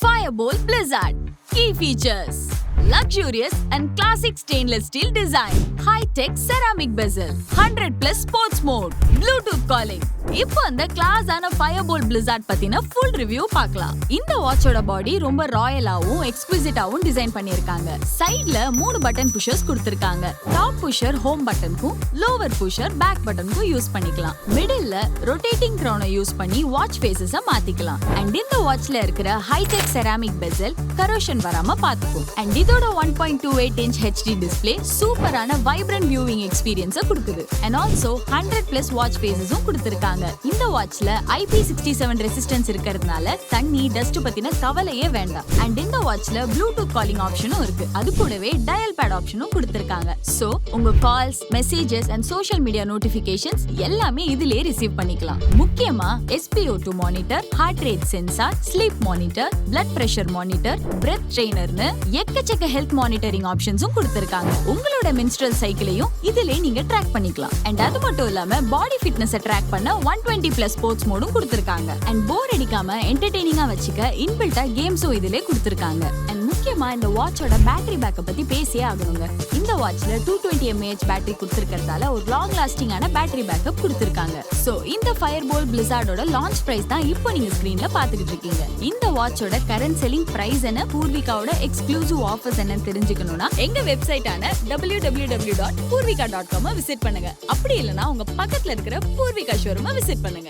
Firebolt Blizzard. Key features: luxurious and classic stainless steel design, high-tech ceramic bezel, 100+ sports mode, Bluetooth calling. இப்போ அந்த கிளாஸான Firebolt Blizzard பத்தின full review பார்க்கலாம். இந்த வாட்சோட பாடி ரொம்ப ராயலாவும் எக்ஸ்க்ளூசிவாவும் design பண்ணிருக்காங்க. சைடுல 3 பட்டன் புஷர்ஸ் கொடுத்திருக்காங்க. டாப் புஷர் ஹோம் பட்டனுக்கும், லோவர் புஷர் பேக் பட்டனுக்கும் யூஸ் பண்ணிக்கலாம். மிடில்ல ரொட்டேட்டிங் கிரவுனை யூஸ் பண்ணி வாட்ச் ஃபேஸஸ மாத்திக்கலாம். அண்ட் இந்த வாட்ச்ல இருக்கிற ஹைடெக் செராமிக் பெசல் கரோஷன் வராம பாத்துக்கும். அண்ட் இதோட 1.28 inch HD டிஸ்ப்ளே சூப்பரான வைப்ரண்ட் வியூவிங் எக்ஸ்பீரியன்ஸை கொடுக்குது. அண்ட் ஆல்சோ 100+ வாட்ச் ஃபேஸஸும் கொடுத்திருக்காங்க. இந்த வாட்ச்ல IP67 ரெசிஸ்டன்ஸ் இருக்கிறதுனால தண்ணி டஸ்ட் பத்தின கவலையே வேண்டாம். அண்ட் இந்த வாட்ச்ல ப்ளூடூத் காலிங் ஆப்ஷனும் இருக்கு. அது கூடவே டயல் பேட் ஆப்ஷனும் கொடுத்திருக்காங்க. சோ உங்க calls, messages and social media notifications எல்லாமே இதிலே ரிசீவ் பண்ணிக்கலாம். முக்கியமா SpO2 monitor, heart rate sensor, sleep monitor, blood pressure monitor, breath ட்ரெய்னர்னு எக்கச்சக்க ஹெல்த் மானிட்டரிங் ஆப்ஷன்ஸும் கொடுத்திருக்காங்க. உங்களோட மென்ஸ்ட்ரல் சைக்கிளையும் இதிலே நீங்க ட்ராக் பண்ணிக்கலாம். அண்ட் அது மட்டும் இல்லாம பாடி ஃபிட்னஸ் ட்ராக் பண்ண 120+ ஸ்போர்ட்ஸ் மோடும் கொடுத்திருக்காங்க. அண்ட் போர் அடிக்காம என்டர்டெய்னிங்கா வச்சுக்க இன்பில்ட்டா கேம்ஸும் இதிலே கொடுத்திருக்காங்க. அண்ட் முக்கியமா இந்த வாட்சோட பேட்டரி பேக்கப் பத்தி பேசியே ஆகணுங்க. இந்த வாட்ச்ல 220 mAh பேட்டரி கொடுத்திருக்கிறதால ஒரு லாங் லாஸ்டிங்கான பேட்டரி பேக்கப் கொடுத்திருக்காங்க. சோ இந்த Firebolt Blizzardோட லான்ச் பிரைஸ் தான் இப்போ நீங்க ஸ்கிரீன்ல பாத்துக்கிட்டு இருக்கீங்க. இந்த வாட்சோட கரண்ட் செல்லிங் பிரைஸ் என்ன, பூர்விகாவோட எக்ஸ்க்ளூசிவ் ஆஃபர்ஸ் என்ன தெரிஞ்சுக்கணும்னா எங்க வெப்சைட்டான www.purvika.com விசிட் பண்ணுங்க. அப்படி இல்லனா உங்க பக்கத்துல இருக்கிற பூர்விகா ஷோரூமை விசிட் பண்ணுங்க.